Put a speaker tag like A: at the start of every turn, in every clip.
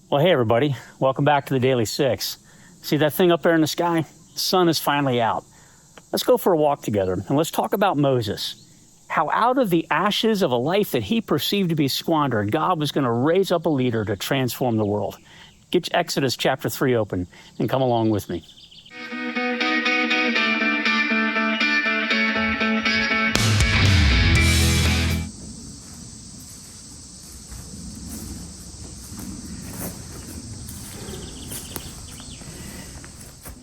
A: Well, hey, everybody. Welcome back to the Daily Six. See that thing up there in the sky? The sun is finally out. Let's go for a walk together and let's talk about Moses. How out of the ashes of a life that he perceived to be squandered, God was going to raise up a leader to transform the world. Get Exodus chapter 3 open and come along with me.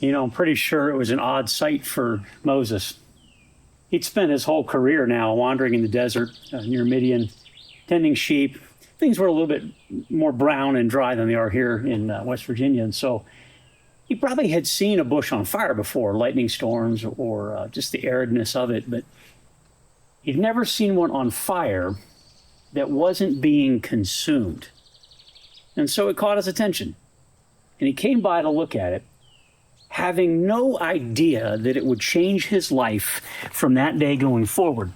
A: You know, I'm pretty sure it was an odd sight for Moses. He'd spent his whole career now wandering in the desert near Midian, tending sheep. Things were a little bit more brown and dry than they are here in West Virginia. And so he probably had seen a bush on fire before, lightning storms or just the aridness of it. But he'd never seen one on fire that wasn't being consumed. And so it caught his attention. And he came by to look at it, having no idea that it would change his life from that day going forward.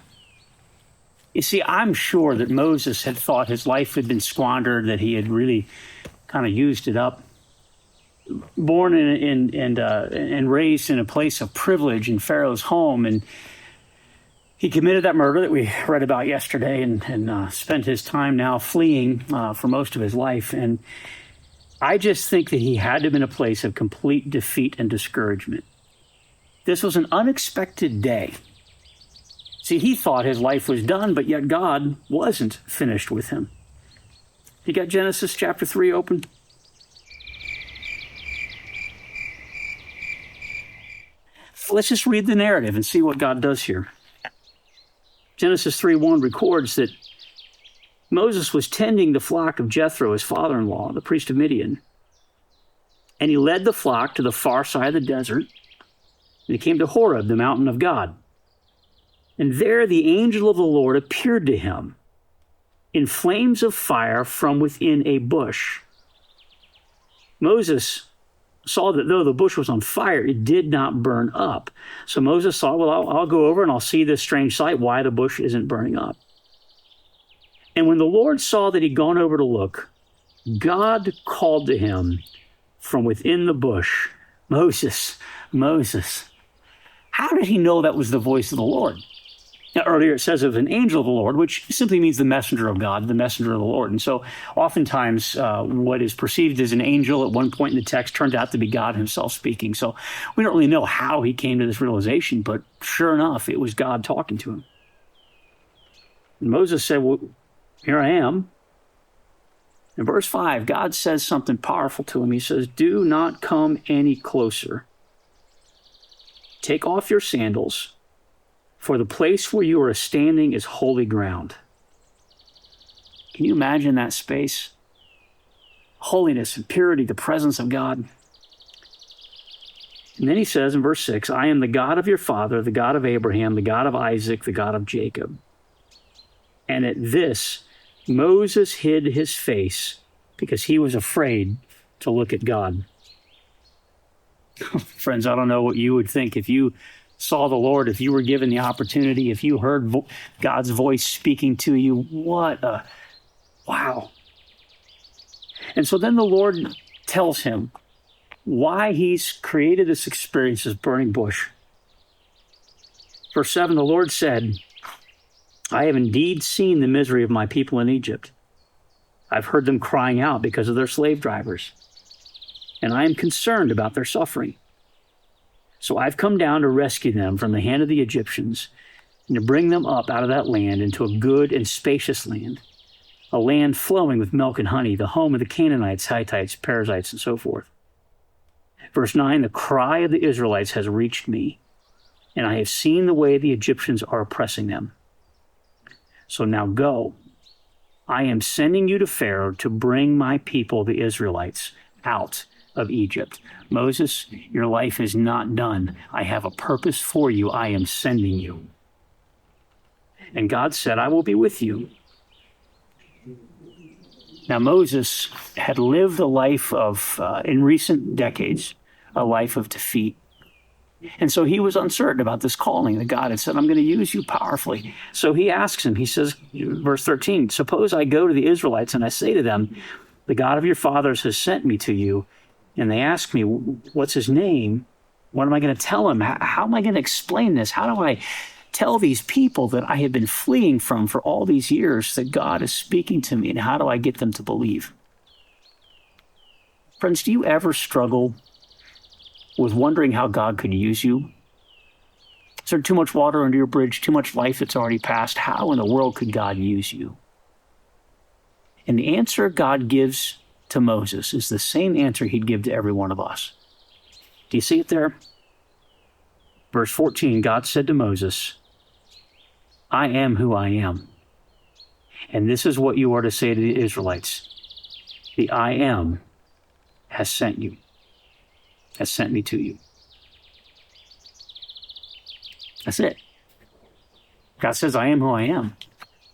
A: You see, I'm sure that Moses had thought his life had been squandered, that he had really kind of used it up. Born and raised in a place of privilege in Pharaoh's home, and he committed that murder that we read about yesterday and spent his time now fleeing for most of his life. And I just think that he had to have been a place of complete defeat and discouragement. This was an unexpected day. See, he thought his life was done, but yet God wasn't finished with him. You got Genesis chapter 3 open? Let's just read the narrative and see what God does here. Genesis 3:1 records that Moses was tending the flock of Jethro, his father-in-law, the priest of Midian. And he led the flock to the far side of the desert, and he came to Horeb, the mountain of God. And there the angel of the Lord appeared to him in flames of fire from within a bush. Moses saw that though the bush was on fire, it did not burn up. So Moses thought, well, I'll go over and I'll see this strange sight, why the bush isn't burning up. And when the Lord saw that he'd gone over to look, God called to him from within the bush, Moses, Moses. How did he know that was the voice of the Lord? Now, earlier it says of an angel of the Lord, which simply means the messenger of God, the messenger of the Lord. And so oftentimes what is perceived as an angel at one point in the text turned out to be God himself speaking. So we don't really know how he came to this realization, but sure enough, it was God talking to him. And Moses said, well, here I am. In verse 5, God says something powerful to him. He says, do not come any closer. Take off your sandals, for the place where you are standing is holy ground. Can you imagine that space? Holiness and purity, the presence of God. And then he says in verse 6, I am the God of your father, the God of Abraham, the God of Isaac, the God of Jacob. And at this, Moses hid his face because he was afraid to look at God. Friends, I don't know what you would think if you saw the Lord, if you were given the opportunity, if you heard God's voice speaking to you. Wow. And so then the Lord tells him why he's created this experience, this burning bush. Verse 7, the Lord said, I have indeed seen the misery of my people in Egypt. I've heard them crying out because of their slave drivers, and I am concerned about their suffering. So I've come down to rescue them from the hand of the Egyptians and to bring them up out of that land into a good and spacious land, a land flowing with milk and honey, the home of the Canaanites, Hittites, Perizzites, and so forth. Verse 9, the cry of the Israelites has reached me, and I have seen the way the Egyptians are oppressing them. So now go. I am sending you to Pharaoh to bring my people, the Israelites, out of Egypt. Moses, your life is not done. I have a purpose for you. I am sending you. And God said, I will be with you. Now, Moses had lived a life of, in recent decades, a life of defeat. And so he was uncertain about this calling that God had said, I'm going to use you powerfully. So he asks him, he says, verse 13, suppose I go to the Israelites and I say to them, The God of your fathers has sent me to you. And they ask me, what's his name? What am I going to tell him? How am I going to explain this? How do I tell these people that I have been fleeing from for all these years that God is speaking to me? And how do I get them to believe? Friends, do you ever struggle with wondering how God could use you? Is there too much water under your bridge, too much life that's already passed? How in the world could God use you? And the answer God gives to Moses is the same answer he'd give to every one of us. Do you see it there? Verse 14, God said to Moses, I am who I am. And this is what you are to say to the Israelites. The I am has sent you, has sent me to you. That's it. God says, I am who I am.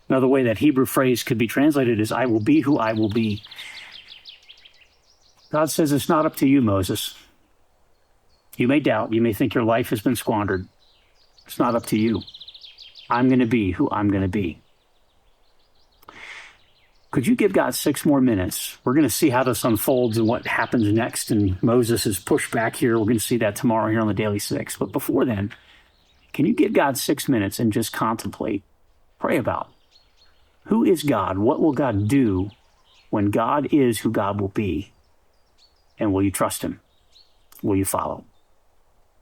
A: Another way that Hebrew phrase could be translated is, I will be who I will be. God says, it's not up to you, Moses. You may doubt. You may think your life has been squandered. It's not up to you. I'm going to be who I'm going to be. Could you give God 6 more minutes? We're going to see how this unfolds and what happens next. And Moses is pushed back here. We're going to see that tomorrow here on the Daily 6. But before then, can you give God 6 minutes and just contemplate, pray about who is God? What will God do when God is who God will be? And will you trust him? Will you follow?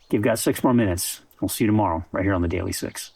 A: Give God 6 more minutes. We'll see you tomorrow right here on the Daily 6.